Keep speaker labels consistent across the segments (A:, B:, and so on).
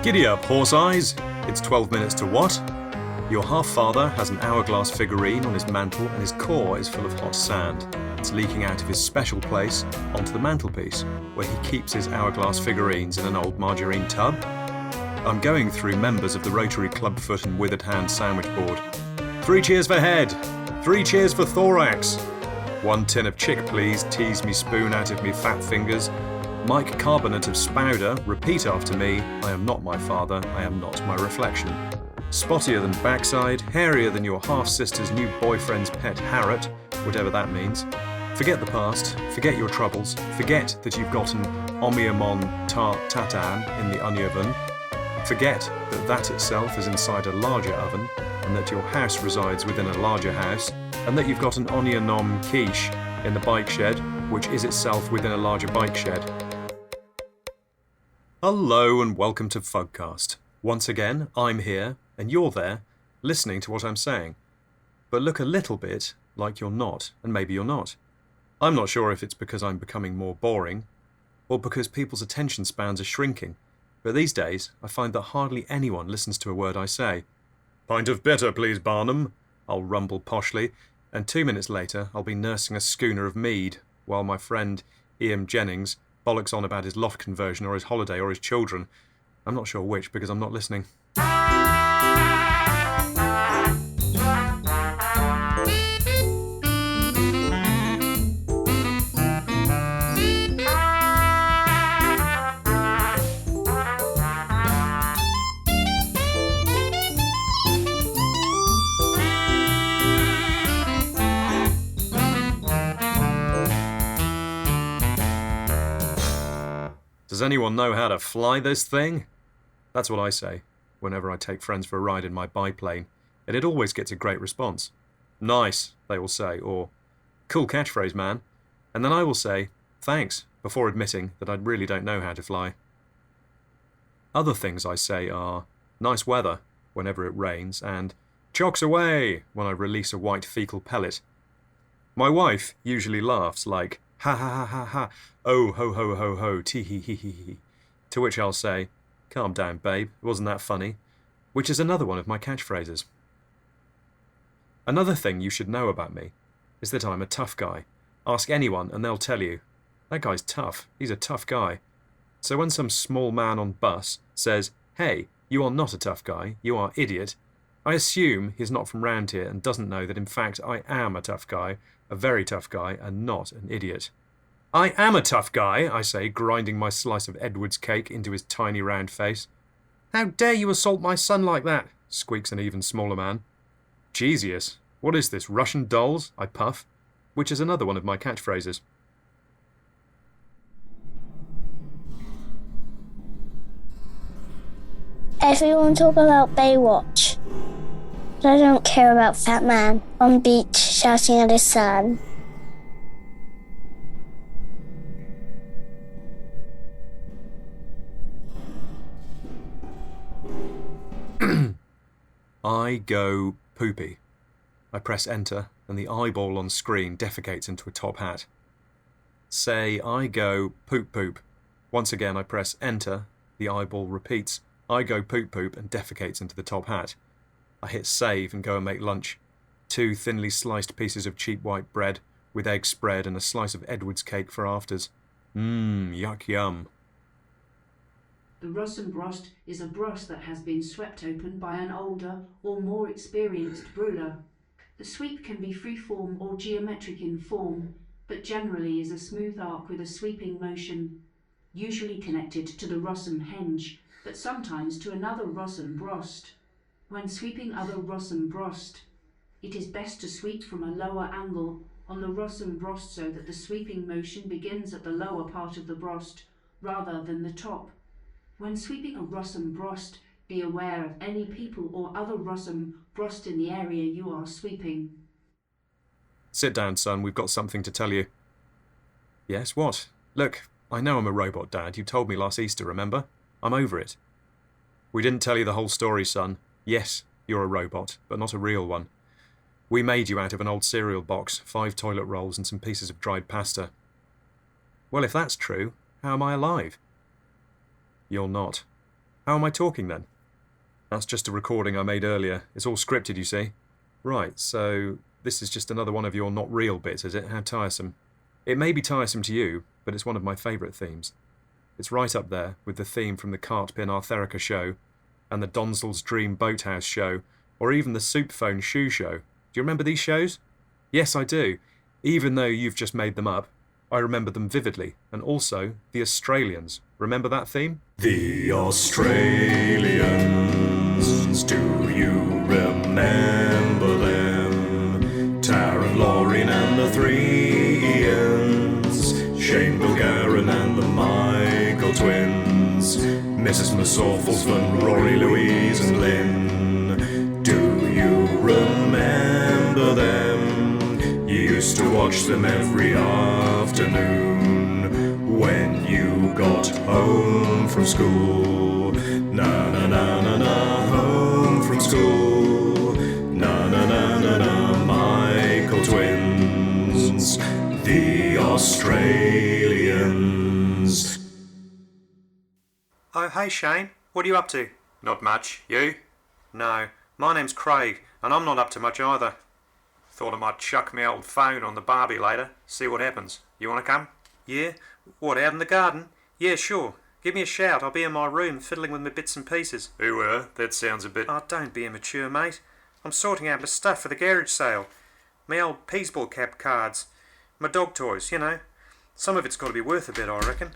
A: Giddy up, horse eyes! It's 12 minutes to what? Your half-father has an hourglass figurine on his mantle and his core is full of hot sand. It's leaking out of his special place onto the mantelpiece, where he keeps his hourglass figurines in an old margarine tub. I'm going through members of the Rotary Clubfoot and Withered Hand Sandwich Board. 3 cheers for head! 3 cheers for thorax! 1 tin of chick please, tease me spoon out of me fat fingers. Mike Carbonate of Spouder, repeat after me, I am not my father, I am not my reflection. Spottier than backside, hairier than your half-sister's new boyfriend's pet Harriet, whatever that means. Forget the past, forget your troubles, forget that you've got an Omiamon tart tatin in the onion oven. Forget that that itself is inside a larger oven, and that your house resides within a larger house, and that you've got an onion nom quiche in the bike shed, which is itself within a larger bike shed. Hello and welcome to Fuggcast. Once again, I'm here, and you're there, listening to what I'm saying. But look a little bit like you're not, and maybe you're not. I'm not sure if it's because I'm becoming more boring, or because people's attention spans are shrinking, but these days I find that hardly anyone listens to a word I say. Pint of bitter, please, Barnum, I'll rumble poshly, and 2 minutes later I'll be nursing a schooner of mead, while my friend Ian Jennings bollocks on about his loft conversion or his holiday or his children. I'm not sure which because I'm not listening. Does anyone know how to fly this thing? That's what I say whenever I take friends for a ride in my biplane, and it always gets a great response. Nice, they will say, or cool catchphrase, man. And then I will say, thanks, before admitting that I really don't know how to fly. Other things I say are, nice weather, whenever it rains, and chocks away when I release a white fecal pellet. My wife usually laughs like, ha ha ha ha ha, oh ho ho ho ho, tee hee hee hee hee. To which I'll say, calm down, babe, wasn't that funny? Which is another one of my catchphrases. Another thing you should know about me is that I'm a tough guy. Ask anyone and they'll tell you, that guy's tough, he's a tough guy. So when some small man on bus says, hey, you are not a tough guy, you are idiot, I assume he's not from round here and doesn't know that in fact I am a tough guy, a very tough guy, and not an idiot. I am a tough guy, I say, grinding my slice of Edward's cake into his tiny round face. How dare you assault my son like that? Squeaks an even smaller man. Jesus, what is this, Russian dolls? I puff, which is another one of my catchphrases.
B: Everyone talk about Baywatch. But I don't care about Fat Man on beach shouting at his son.
A: I go poopy. I press enter and the eyeball on screen defecates into a top hat. Say I go poop poop. Once again I press enter, the eyeball repeats, I go poop poop and defecates into the top hat. I hit save and go and make lunch. 2 thinly sliced pieces of cheap white bread with egg spread and a slice of Edward's cake for afters. Yuck yum.
C: The Russenbrost is a brost that has been swept open by an older or more experienced brewer. The sweep can be freeform or geometric in form, but generally is a smooth arc with a sweeping motion, usually connected to the Rossum henge, but sometimes to another Russenbrost. When sweeping other Russenbrost, it is best to sweep from a lower angle on the Russenbrost so that the sweeping motion begins at the lower part of the brost rather than the top. When sweeping a Russenbrost, be aware of any people or other Russenbrost in the area you are sweeping.
A: Sit down, son, we've got something to tell you. Yes, what? Look, I know I'm a robot, Dad. You told me last Easter, remember? I'm over it. We didn't tell you the whole story, son. Yes, you're a robot, but not a real one. We made you out of an old cereal box, 5 toilet rolls and some pieces of dried pasta. Well, if that's true, how am I alive? You're not. How am I talking then? That's just a recording I made earlier. It's all scripted, you see. Right, so this is just another one of your not real bits, is it? How tiresome. It may be tiresome to you, but it's one of my favourite themes. It's right up there with the theme from the Cartpin Arthurica show, and the Donsel's Dream Boathouse show, or even the Soup Phone Shoe show. Do you remember these shows? Yes, I do. Even though you've just made them up, I remember them vividly. And also, the Australians. Remember that theme? The Australians, do you remember them? Taran, Lauren and the three Ians, Shane, Bulgarin and the Michael twins, Mrs. Massorfelsvan, Rory, Louise and Lynn. Do you remember them? You used to watch them every afternoon when you got home from school. Na na na na na, home from school. Na na na na na, Michael twins, the Australians.
D: Oh, hey Shane, what are you up to?
A: Not much. You?
D: No, my name's Craig, and I'm not up to much either.
A: Thought I might chuck my old phone on the barbie later, see what happens. You want to come?
D: Yeah? What, out in the garden? Yeah, sure. Give me a shout, I'll be in my room fiddling with my bits and pieces.
A: That sounds a bit...
D: Oh, don't be immature, mate. I'm sorting out my stuff for the garage sale. My old Peasball cap cards. My dog toys, you know. Some of it's got to be worth a bit, I reckon.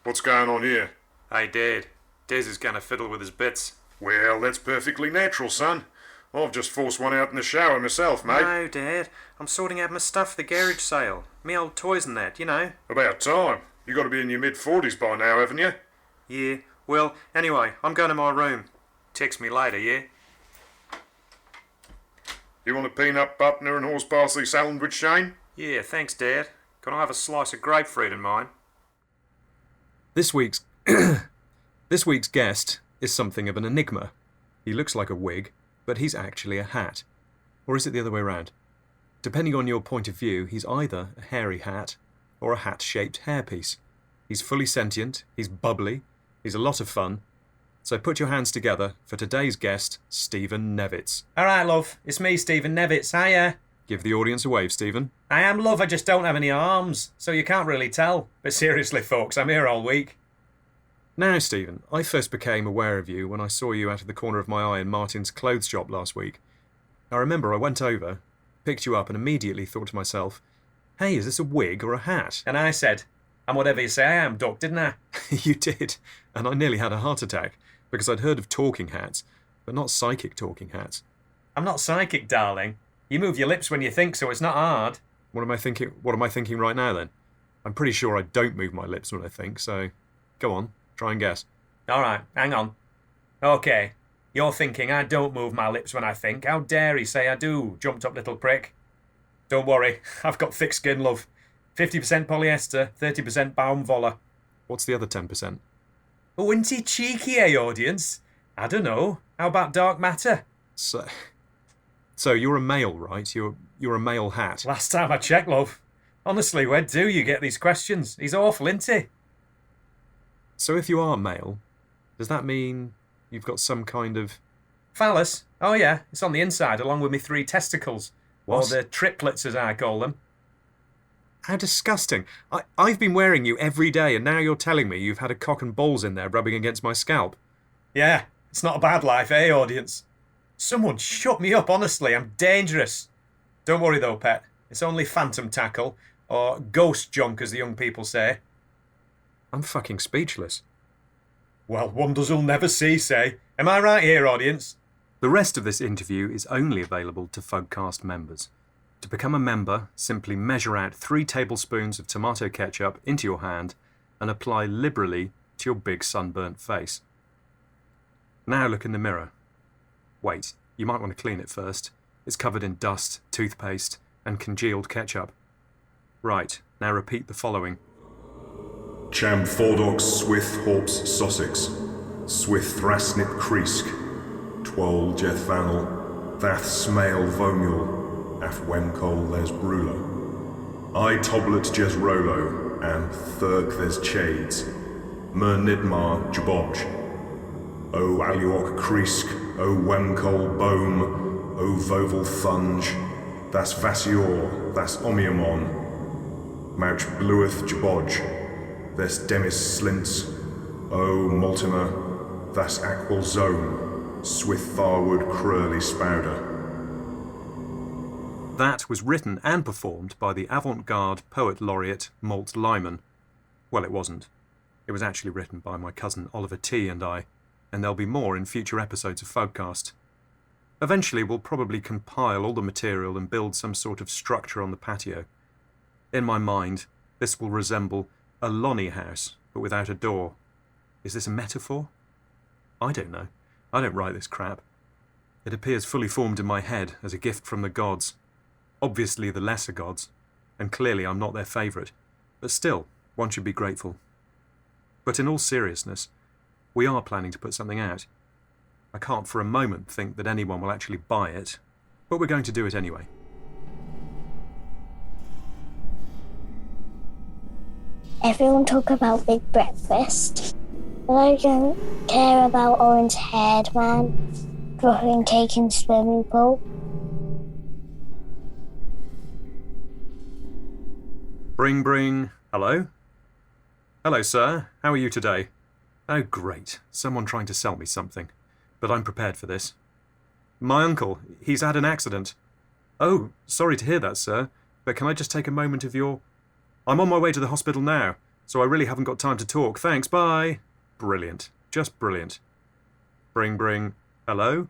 E: What's going on here?
A: Hey, Dad. Des is going to fiddle with his bits.
E: Well, that's perfectly natural, son. I've just forced one out in the shower myself, mate.
D: No, Dad. I'm sorting out my stuff for the garage sale. Me old toys and that, you know.
E: About time. You got to be in your mid-40s by now, haven't you?
D: Yeah. Well, anyway, I'm going to my room.
A: Text me later, yeah?
E: You want a peanut butter and horse parsley sandwich, Shane?
A: Yeah, thanks, Dad. Can I have a slice of grapefruit in mine? This week's guest is something of an enigma. He looks like a wig, but he's actually a hat. Or is it the other way around? Depending on your point of view, he's either a hairy hat or a hat-shaped hairpiece. He's fully sentient, he's bubbly, he's a lot of fun. So put your hands together for today's guest, Steven Nevets.
F: All right, love. It's me, Steven Nevets. Hiya.
A: Give the audience a wave, Steven.
F: I am, love. I just don't have any arms, so you can't really tell. But seriously, folks, I'm here all week.
A: Now, Steven, I first became aware of you when I saw you out of the corner of my eye in Martin's clothes shop last week. I remember I went over, picked you up, and immediately thought to myself, hey, is this a wig or a hat?
F: And I said, I'm whatever you say I am, Duck, didn't I?
A: You did, and I nearly had a heart attack, because I'd heard of talking hats, but not psychic talking hats.
F: I'm not psychic, darling. You move your lips when you think, so it's not hard.
A: What am I thinking right now, then? I'm pretty sure I don't move my lips when I think, so go on, try and guess.
F: All right, hang on. OK, you're thinking I don't move my lips when I think. How dare he say I do, jumped up little prick. Don't worry, I've got thick skin, love. 50% polyester, 30% Baumwolle.
A: What's the other 10%?
F: Oh, isn't he cheeky, eh, audience? I don't know. How about dark matter?
A: So you're a male, right? You're a male hat.
F: Last time I checked, love. Honestly, where do you get these questions? He's awful, isn't he?
A: So if you are male, does that mean you've got some kind of...
F: Phallus? Oh yeah, it's on the inside along with me 3 testicles.
A: What?
F: Or the triplets as I call them.
A: How disgusting. I've been wearing you every day and now you're telling me you've had a cock and balls in there rubbing against my scalp.
F: Yeah, it's not a bad life, eh, audience? Someone shut me up, honestly, I'm dangerous. Don't worry though, pet. It's only phantom tackle, or ghost junk as the young people say.
A: I'm fucking speechless.
F: Well, wonders will never cease, eh? Am I right here, audience?
A: The rest of this interview is only available to Fuggcast members. To become a member, simply measure out 3 tablespoons of tomato ketchup into your hand and apply liberally to your big sunburnt face. Now look in the mirror. Wait, you might want to clean it first. It's covered in dust, toothpaste, and congealed ketchup. Right, now repeat the following.
E: Cham Fordox Swith Horps Sussex, Swith Thrasnip Creask, Twol Jethvanel, Vath Smail Vomuel, Af Wemcol Les Brula, I Toblet Jes Rolo, and Thurk There's Chades,
G: Nidmar Jabodge. O Aluok Creask, O Wemcol Bohm, O Voval Thunge, Thas Vassior, Thas Omiamon, Mouch Blueth Jabodge, Thes Demis Slints, O Multimer, Thas Aqual Zone, Swith Tharwood Crurley Spouder.
A: That was written and performed by the avant-garde poet laureate Malt Lymon. Well, it wasn't. It was actually written by my cousin Oliver T. and I, and there'll be more in future episodes of Fuggcast. Eventually we'll probably compile all the material and build some sort of structure on the patio. In my mind, this will resemble a Lonnie house, but without a door. Is this a metaphor? I don't know. I don't write this crap. It appears fully formed in my head as a gift from the gods. Obviously the lesser gods, and clearly I'm not their favourite, but still, one should be grateful. But in all seriousness, we are planning to put something out. I can't for a moment think that anyone will actually buy it, but we're going to do it anyway.
B: Everyone talk about Big Breakfast, but I don't care about orange-haired man dropping cake in swimming pool.
A: Bring, bring. Hello? Hello, sir. How are you today? Oh, great. Someone trying to sell me something. But I'm prepared for this. My uncle, he's had an accident. Oh, sorry to hear that, sir. But can I just take a moment of your... I'm on my way to the hospital now, so I really haven't got time to talk. Thanks, bye. Brilliant. Just brilliant. Bring, bring. Hello?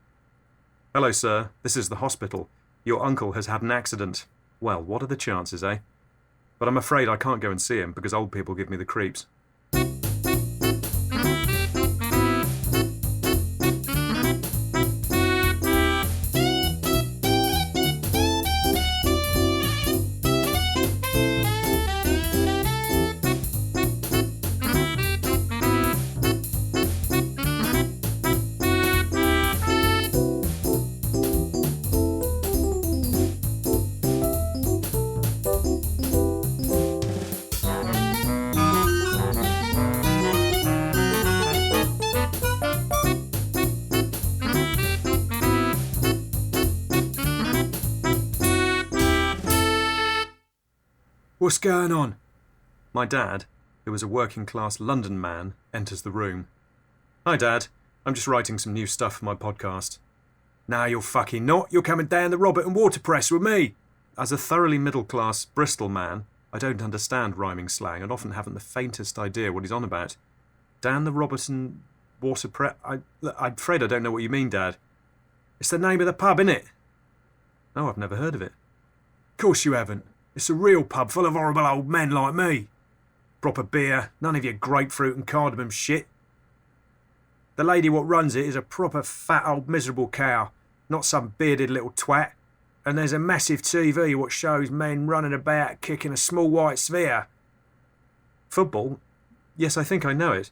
A: Hello, sir. This is the hospital. Your uncle has had an accident. Well, what are the chances, eh? But I'm afraid I can't go and see him because old people give me the creeps. What's going on? My dad, who is a working-class London man, enters the room. Hi, Dad. I'm just writing some new stuff for my podcast. Nah, you're fucking not. You're coming down the Robert and Water Press with me. As a thoroughly middle-class Bristol man, I don't understand rhyming slang and often haven't the faintest idea what he's on about. Down the Robert and Water Press... I'm afraid I don't know what you mean, Dad. It's the name of the pub, innit? Oh, I've never heard of it. Course you haven't. It's a real pub full of horrible old men like me. Proper beer, none of your grapefruit and cardamom shit. The lady what runs it is a proper fat old miserable cow, not some bearded little twat. And there's a massive TV what shows men running about kicking a small white sphere. Football? Yes, I think I know it.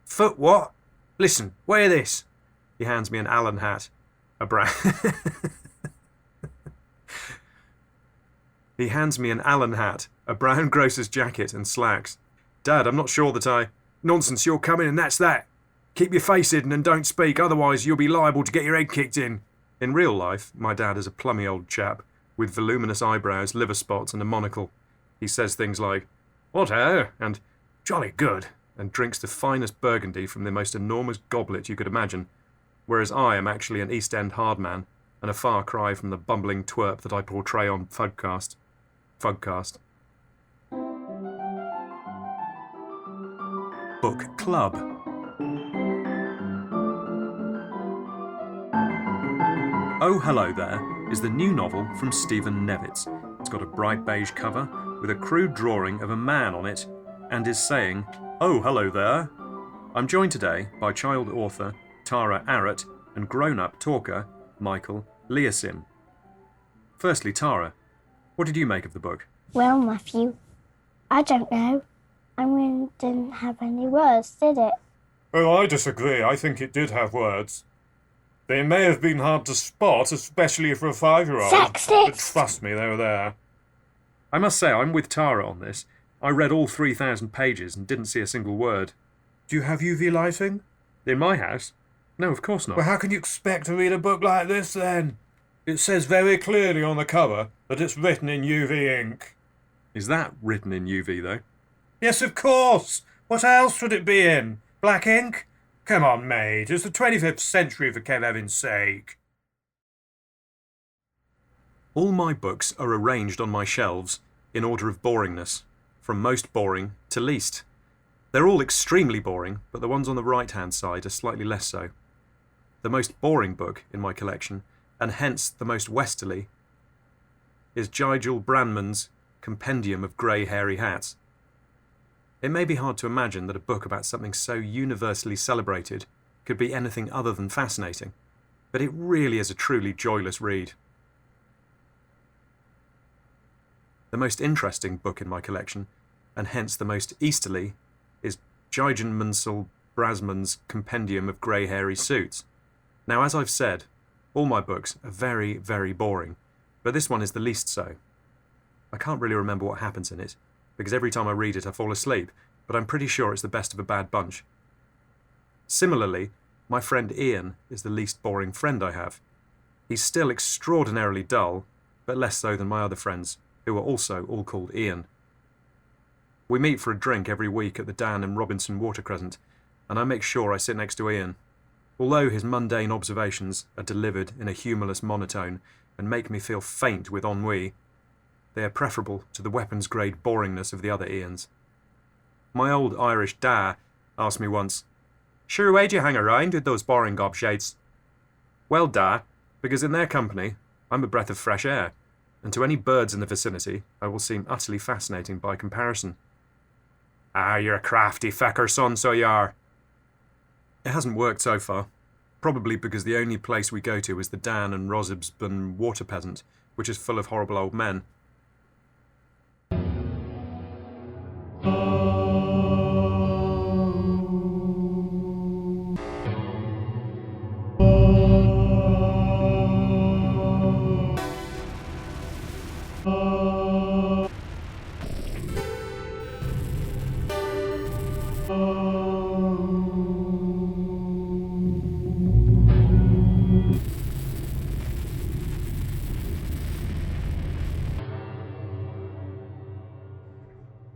A: Foot what? Listen, wear this. He hands me an Allen hat. A brown... He hands me an Allen hat, a brown grocer's jacket and slacks. Dad, I'm not sure that I... Nonsense, you're coming and that's that. Keep your face hidden and don't speak, otherwise you'll be liable to get your head kicked in. In real life, my dad is a plummy old chap with voluminous eyebrows, liver spots and a monocle. He says things like, "What ho?" and "Jolly good," and drinks the finest burgundy from the most enormous goblet you could imagine, whereas I am actually an East End hardman and a far cry from the bumbling twerp that I portray on Fuggcast. Book Club. Oh Hello There is the new novel from Steven Nevets. It's got a bright beige cover with a crude drawing of a man on it and is saying, "Oh hello there." I'm joined today by child author Tara Arrett and grown-up talker Michael Leasim. Firstly, Tara, what did you make of the book?
B: Well, Matthew, I don't know. I mean, it didn't have any words, did it?
E: Well, I disagree. I think it did have words. They may have been hard to spot, especially for a 5-year-old.
B: Sexist!
E: But trust me, they were there.
A: I must say, I'm with Tara on this. I read all 3,000 pages and didn't see a single word.
E: Do you have UV lighting?
A: In my house? No, of course not.
E: Well, how can you expect to read a book like this, then? It says very clearly on the cover that it's written in UV ink.
A: Is that written in UV, though?
E: Yes, of course! What else would it be in? Black ink? Come on, mate. It's the 25th century, for heaven's sake.
A: All my books are arranged on my shelves in order of boringness, from most boring to least. They're all extremely boring, but the ones on the right-hand side are slightly less so. The most boring book in my collection, and hence the most westerly, is Gigel Brandman's Compendium of Grey Hairy Hats. It may be hard to imagine that a book about something so universally celebrated could be anything other than fascinating, but it really is a truly joyless read. The most interesting book in my collection, and hence the most easterly, is Gigel Brandman's Compendium of Grey Hairy Suits. Now, as I've said, all my books are very, very boring, but this one is the least so. I can't really remember what happens in it, because every time I read it I fall asleep, but I'm pretty sure it's the best of a bad bunch. Similarly, my friend Ian is the least boring friend I have. He's still extraordinarily dull, but less so than my other friends, who are also all called Ian. We meet for a drink every week at the Dan and Robinson Water Crescent, and I make sure I sit next to Ian. Although his mundane observations are delivered in a humourless monotone and make me feel faint with ennui, they are preferable to the weapons-grade boringness of the other Ians. My old Irish da asked me once, "Sure, why'd you hang around with those boring gobshites?" Well, da, because in their company I'm a breath of fresh air, and to any birds in the vicinity I will seem utterly fascinating by comparison. "Ah, you're a crafty fecker, son, so you are." It hasn't worked so far, probably because the only place we go to is the Dan and Rosibsbun Water Peasant, which is full of horrible old men.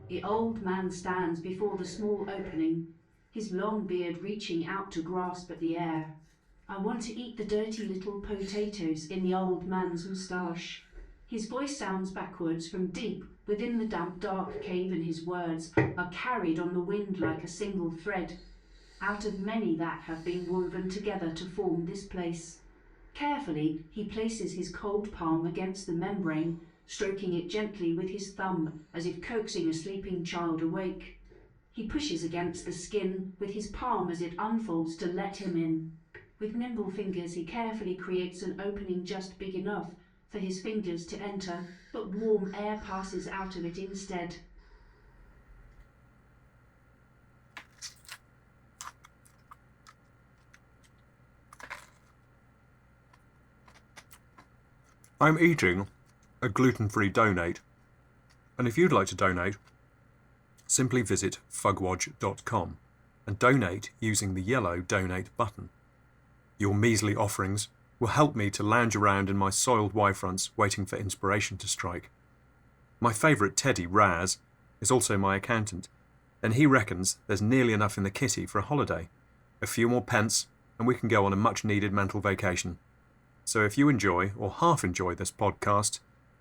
C: The old man stands before the small opening, his long beard reaching out to grasp at the air. I want to eat the dirty little potatoes in the old man's moustache. His voice sounds backwards from deep within the damp, dark cave, and his words are carried on the wind like a single thread, out of many that have been woven together to form this place. Carefully, he places his cold palm against the membrane, stroking it gently with his thumb as if coaxing a sleeping child awake. He pushes against the skin with his palm as it unfolds to let him in. With nimble fingers he carefully creates an opening just big enough for his fingers to enter, but warm air passes out of it instead.
A: I'm eating a gluten-free donate, and if you'd like to donate, simply visit fugwodge.com and donate using the yellow donate button. Your measly offerings will help me to lounge around in my soiled Y-fronts waiting for inspiration to strike. My favourite teddy, Raz, is also my accountant, and he reckons there's nearly enough in the kitty for a holiday. A few more pence and we can go on a much-needed mental vacation. So if you enjoy or half enjoy this podcast,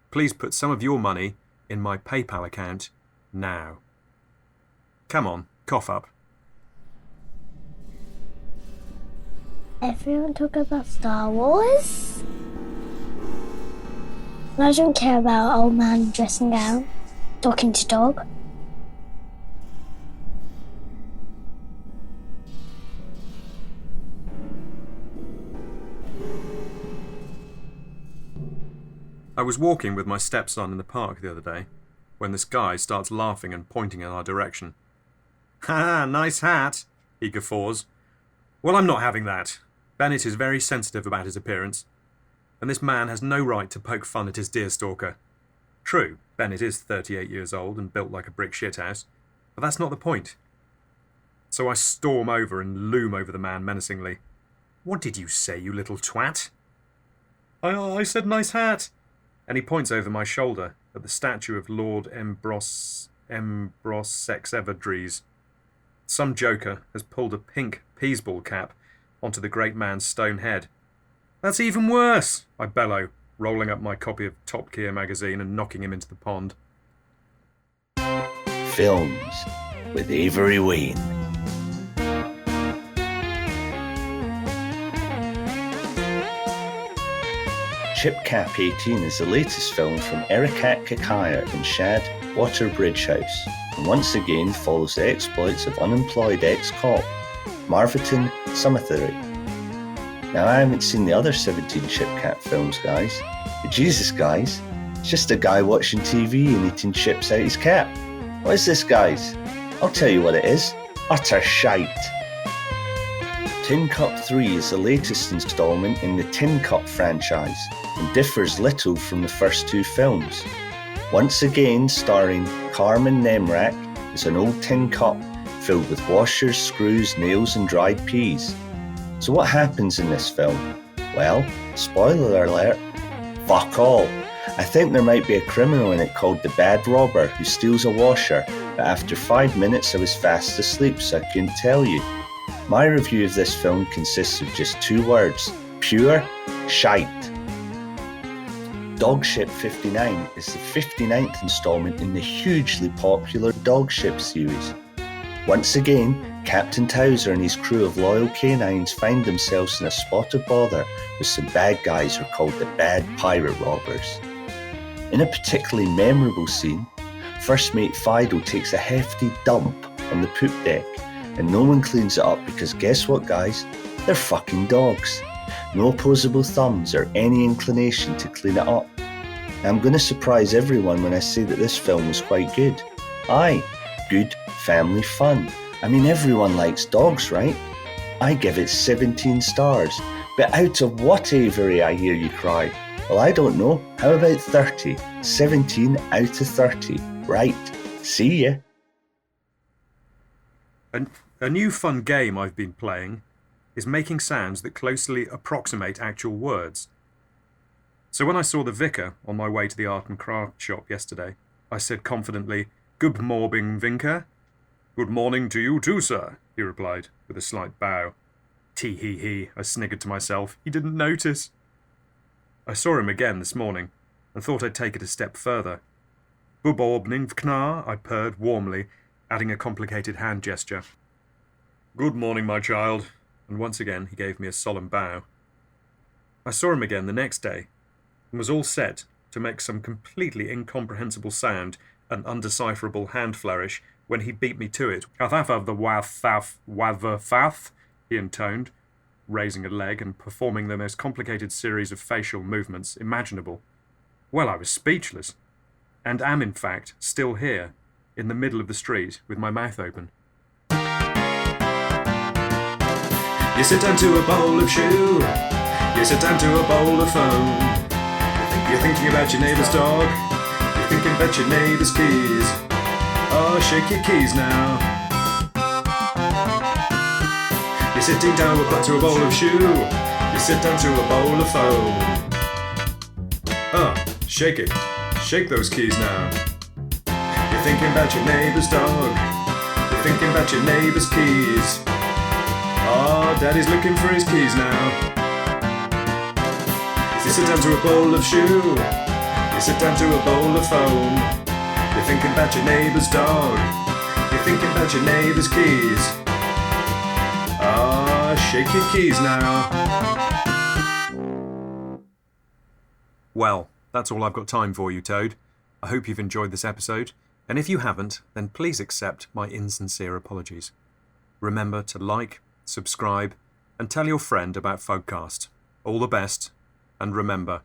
A: please put some of your money in my PayPal account now. Come on, cough up.
B: Everyone talk about Star Wars? I don't care about old man dressing down, talking to dog.
A: I was walking with my stepson in the park the other day when this guy starts laughing and pointing in our direction. "Ha, nice hat," he guffaws. "Well, I'm not having that. Bennett is very sensitive about his appearance, and this man has no right to poke fun at his deerstalker. True, Bennett is 38 years old and built like a brick shithouse, but that's not the point. So I storm over and loom over the man menacingly. What did you say, you little twat? I said nice hat. And he points over my shoulder at the statue of Lord Ambrose Everdries. Some joker has pulled a pink peasball cap onto the great man's stone head. That's even worse, I bellow, rolling up my copy of Top Gear magazine and knocking him into the pond.
H: Films with Avery Wayne. Chip Cap 18 is the latest film from Ericat Kakaya and Shad Water Bridge House, and once again follows the exploits of unemployed ex-cop Marviton Summerthery. Now, I haven't seen the other 17 Chip Cap films, guys, but Jesus, guys, it's just a guy watching TV and eating chips out his cap. What is this, guys? I'll tell you what it is. Utter shite. Tin Cup 3 is the latest instalment in the Tin Cup franchise and differs little from the first two films. Once again starring Carmen Nemrak as an old tin cup filled with washers, screws, nails and dried peas. So what happens in this film? Well, spoiler alert, fuck all. I think there might be a criminal in it called the Bad Robber who steals a washer, but after 5 minutes I was fast asleep so I couldn't tell you. My review of this film consists of just 2 words: pure shite. Dogship 59 is the 59th instalment in the hugely popular Dogship series. Once again, Captain Towser and his crew of loyal canines find themselves in a spot of bother with some bad guys who are called the Bad Pirate Robbers. In a particularly memorable scene, First Mate Fido takes a hefty dump on the poop deck, and no one cleans it up because guess what, guys? They're fucking dogs. No opposable thumbs or any inclination to clean it up. I'm going to surprise everyone when I say that this film was quite good. Aye, good family fun. I mean, everyone likes dogs, right? I give it 17 stars. But out of what, Avery, I hear you cry? Well, I don't know. How about 30? 17 out of 30. Right. See ya.
A: A new fun game I've been playing is making sounds that closely approximate actual words. So when I saw the vicar on my way to the art and craft shop yesterday, I said confidently, "Good morning, Vinker." "Good morning to you too, sir," he replied, with a slight bow. Tee-hee-hee, I sniggered to myself. He didn't notice. I saw him again this morning, and thought I'd take it a step further. "Good morning, Vknar," I purred warmly, adding a complicated hand gesture. "Good morning, my child," and once again he gave me a solemn bow. I saw him again the next day, and was all set to make some completely incomprehensible sound and undecipherable hand flourish when he beat me to it. "Half of the wath," he intoned, raising a leg and performing the most complicated series of facial movements imaginable. Well, I was speechless, and am in fact still here, in the middle of the street, with my mouth open. You sit down to a bowl of shoe, you sit down to a bowl of foam. You're thinking about your neighbour's dog, you're thinking about your neighbour's keys. Oh, shake your keys now. You're sitting down to a bowl of shoe, you sit down to a bowl of foam. Oh, shake it, shake those keys now. You're thinking about your neighbour's dog, you're thinking about your neighbour's keys. Oh, Daddy's looking for his keys now. You sit down to a bowl of shoe, you sit down to a bowl of foam. You're thinking about your neighbour's dog, you're thinking about your neighbour's keys. Ah, shake your keys now. Well, that's all I've got time for you, Toad. I hope you've enjoyed this episode, and if you haven't, then please accept my insincere apologies. Remember to like, subscribe, and tell your friend about Fuggcast. All the best, and remember...